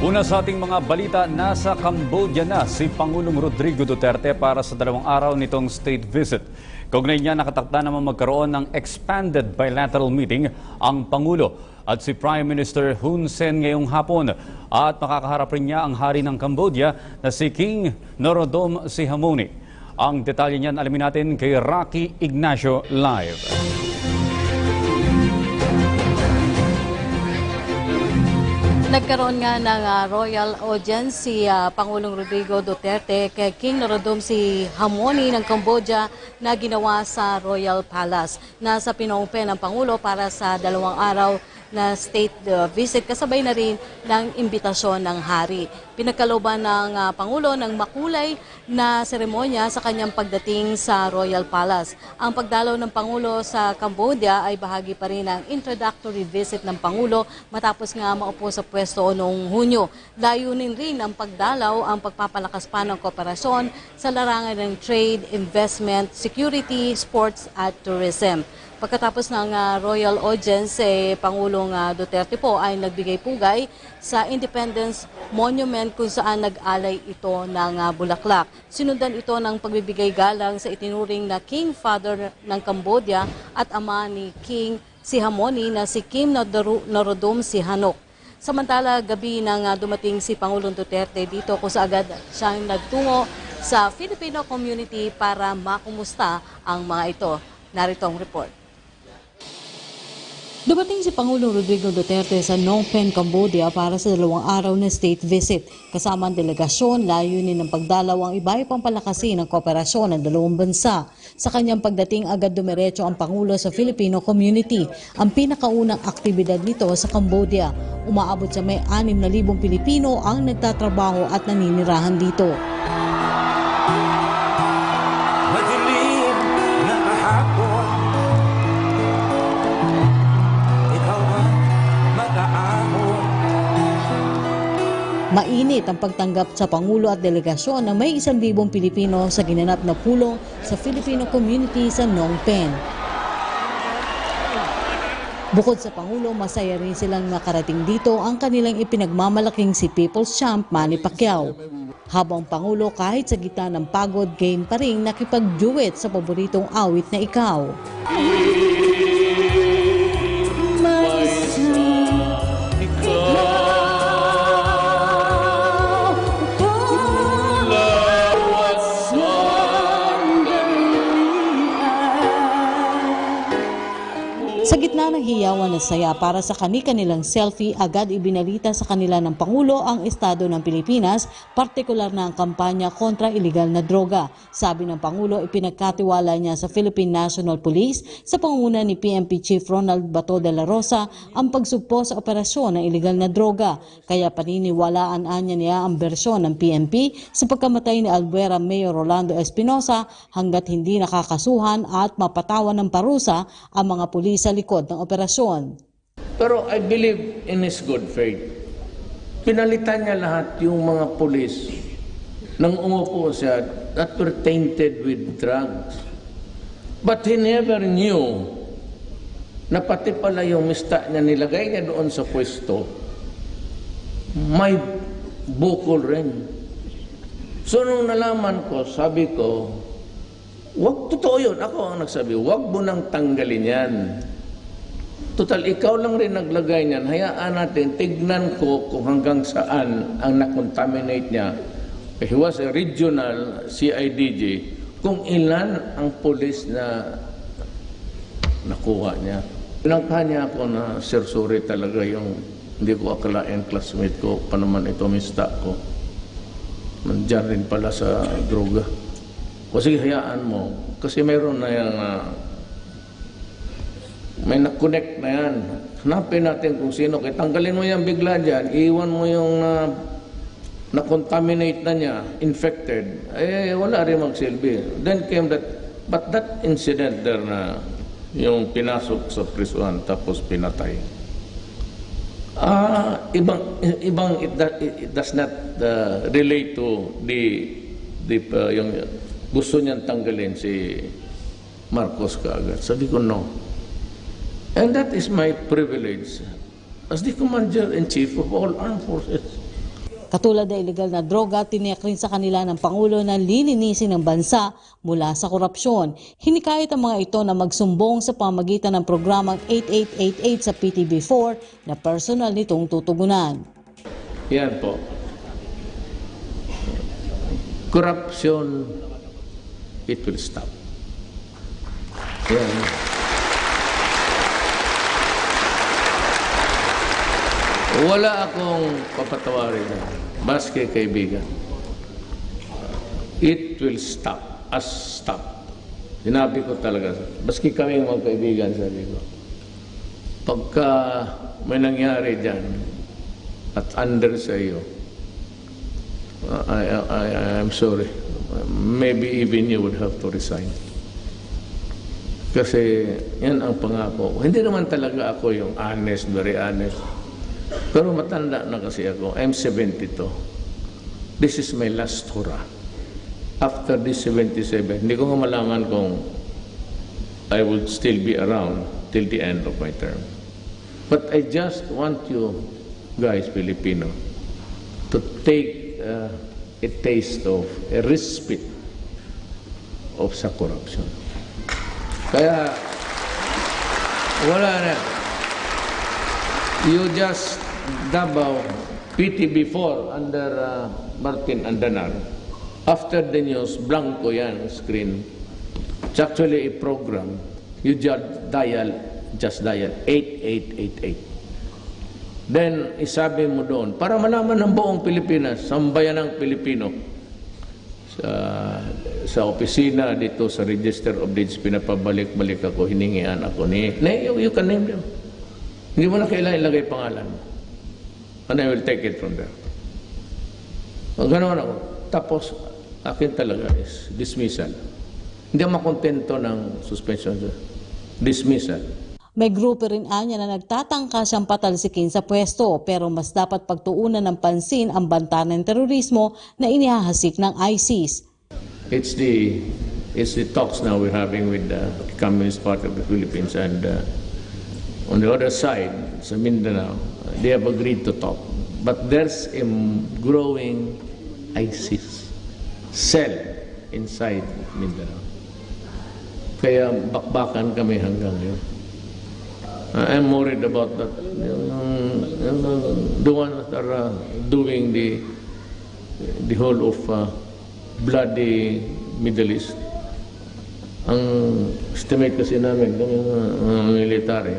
Una sa ating mga balita, nasa Cambodia na si Pangulong Rodrigo Duterte para sa 2 araw nitong state visit. Kaugnay niya, nakatakda naman magkaroon ng expanded bilateral meeting ang Pangulo at si Prime Minister Hun Sen ngayong hapon. At makakaharap rin niya ang hari ng Cambodia na si King Norodom Sihamoni. Ang detalye niyan alamin natin kay Rocky Ignacio live. Nagkaroon nga ng royal audience si Pangulong Rodrigo Duterte kay King Norodom Sihamoni ng Cambodia na ginawa sa Royal Palace. Nasa Phnom Penh ang Pangulo para sa 2 araw na state visit kasabay na rin ng imbitasyon ng hari. Pinagkalooban ng Pangulo ng makulay na seremonya sa kanyang pagdating sa Royal Palace. Ang pagdalaw ng Pangulo sa Cambodia ay bahagi pa rin ng introductory visit ng Pangulo matapos nga maupo sa pwesto noong Hunyo. Layunin rin ng pagdalaw ang pagpapalakas pa ng kooperasyon sa larangan ng trade, investment, security, sports at tourism. Pagkatapos ng royal audience, Pangulong Duterte po ay nagbigay pugay sa Independence Monument kung saan nag-alay ito ng bulaklak. Sinundan ito ng pagbibigay galang sa itinuring na King Father ng Cambodia at ama ni King Sihamoni na si King Norodom Sihanouk. Samantala, gabi nang dumating si Pangulong Duterte dito kung saan agad siyang nagtungo sa Filipino community para makumusta ang mga ito. Narito ang report. Dumating si Pangulong Rodrigo Duterte sa Phnom Penh, Cambodia para sa 2 araw na state visit. Kasama ang delegasyon, layunin ng pagdalaw ang iba pang palakasin ng kooperasyon ng dalawang bansa. Sa kanyang pagdating, agad dumiretso ang Pangulo sa Filipino community, ang pinakaunang aktibidad nito sa Cambodia. Umaabot sa may 6,000 Pilipino ang nagtatrabaho at naninirahan dito. Mainit ang pagtanggap sa Pangulo at delegasyon na may 1,000 Pilipino sa ginanap na pulong sa Filipino community sa Phnom Penh. Bukod sa Pangulo, masaya rin silang nakarating dito ang kanilang ipinagmamalaking si People's Champ Manny Pacquiao. Habang Pangulo, kahit sa gitna ng pagod, game pa rin nakipag-duet sa paboritong awit na Ikaw. Sa gitna ng hiyawan at saya para sa kanilang selfie, agad ibinalita sa kanila ng Pangulo ang estado ng Pilipinas, partikular na ang kampanya kontra iligal na droga. Sabi ng Pangulo, ipinagkatiwala niya sa Philippine National Police sa pangunguna ni PNP Chief Ronald Bato de la Rosa ang pagsugpo sa operasyon ng iligal na droga. Kaya paniniwalaan niya ang bersyon ng PNP sa pagkamatay ni Albuera Mayor Rolando Espinosa hanggat hindi nakakasuhan at mapatawan ng parusa ang mga pulis sa likod ng operasyon. Pero I believe in his good faith. Pinalitan niya lahat yung mga pulis nang umupo siya that were tainted with drugs. But he never knew na pati pala yung mista niya nilagay niya doon sa pwesto may bukol rin. So nung nalaman ko, sabi ko, totoo yun. Ako ang nagsabi, wag mo nang tanggalin yan. Total, ikaw lang rin naglagay niyan. Hayaan natin, tignan ko kung hanggang saan ang nakontaminate niya. He was a regional CIDG. Kung ilan ang pulis na nakuha niya. Pinangkahan niya ako na, sir, sorry talaga yung hindi ko akalain classmate ko, pa naman ito mista ko. Nandiyan rin pala sa droga. O sige, hayaan mo. Kasi mayroon na yan may na-connect na yan. Hanapin natin kung sino. Kaya tanggalin mo yan bigla dyan. Iwan mo yung na-contaminate na niya, infected. Wala rin magsilbi. Then came that, but that incident there na yung pinasok sa prison tapos pinatay. It does not relate to yung gusto niyang tanggalin si Marcos kaagad. Sabi ko, no. And that is my privilege as the Commander-in-Chief of all armed forces. Katulad ng illegal na droga, tiniyak rin sa kanila ng Pangulo na lilinisin ng bansa mula sa korupsyon. Hinikayat ang mga ito na magsumbong sa pamagitan ng programang 8888 sa PTB4 na personal nitong tutugunan. Yan po. Corruption, it will stop. Yan. Wala akong papatawarin na, baske kaibigan. It will stop. Stop. Sinabi ko talaga. Baski kaming mga kaibigan, sabi ko. Pagka may nangyari dyan at under sa iyo, I'm sorry. Maybe even you would have to resign. Kasi yan ang pangako. Hindi naman talaga ako yung honest, very honest. Pero matanda na kasi ako. I'm 72. This is my last hurrah. After this 77, hindi ko nga malaman kung I would still be around till the end of my term. But I just want you guys, Filipino, to take a taste of a respite of sa corruption. Kaya, wala na. You just Davao PTB4 under Martin Andanar. After the news, blanco yan screen. It's actually a program. You just dial 8888. Then, isabi mo doon, para malaman ng buong Pilipinas, sambayan ng Pilipino, sa opisina dito sa Register of Deeds, pinapabalik-balik ako, hiningian ako ni, you can name them. Hindi mo na kailangan ilagay pangalan mo. And I will take it from there. Ganoon ako. Tapos, akin talaga is dismissal. Hindi ako makontento ng suspension. Dismissal. May grupo rin anya na nagtatangka siyang patalsikin sa pwesto pero mas dapat pagtuunan ng pansin ang banta ng terorismo na inihahasik ng ISIS. It's the talks now we're having with the Communist Party of the Philippines and on the other side, sa Mindanao, they have agreed to talk. But there's a growing ISIS cell inside Mindanao. Kaya bakbakan kami hanggang yun. I'm worried about that. The ones that are doing the whole of bloody Middle East. Ang estimate kasi namin, ng military,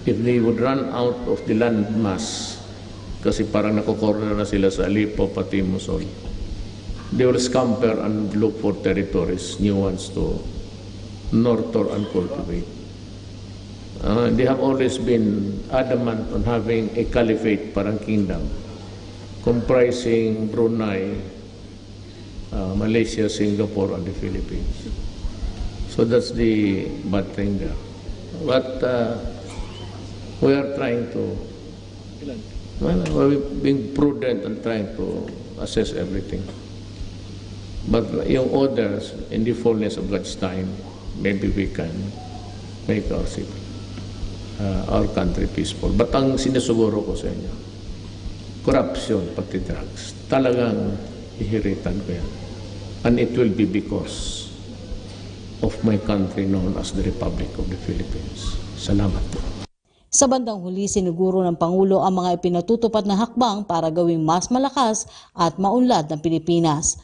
if they would run out of the land mass, kasi parang nakokorner na sila sa Aleppo, pati Mosul, they will scamper and look for territories, new ones to nurture and cultivate. They have always been adamant on having a caliphate, parang kingdom, comprising Brunei, Malaysia, Singapore, and the Philippines. So that's the bad thing there. But we are trying to, we're being prudent and trying to assess everything. But yung orders, in the fullness of God's time, maybe we can make our city, our country peaceful. But ang sinusuguro ko sa inyo, corruption, pati drugs, talagang ihiritan ko yan. And it will be because of my country known as the Republic of the Philippines. Salamat po. Sa bandang huli, siniguro ng Pangulo ang mga ipinatutupad na hakbang para gawing mas malakas at maunlad ng Pilipinas.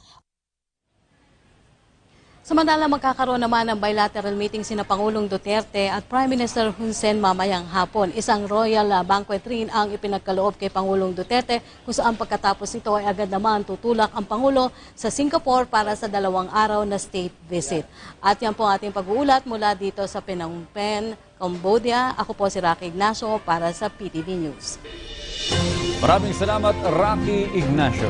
Samantala, magkakaroon naman ng bilateral meeting sina Pangulong Duterte at Prime Minister Hun Sen mamayang hapon. Isang royal banquet rin ang ipinagkaloob kay Pangulong Duterte kung saan pagkatapos nito ay agad naman tutulak ang Pangulo sa Singapore para sa 2 araw na state visit. At yan po ang ating pag-uulat mula dito sa Phnom Penh, Cambodia. Ako po si Rocky Ignacio para sa PTV News. Maraming salamat, Rocky Ignacio.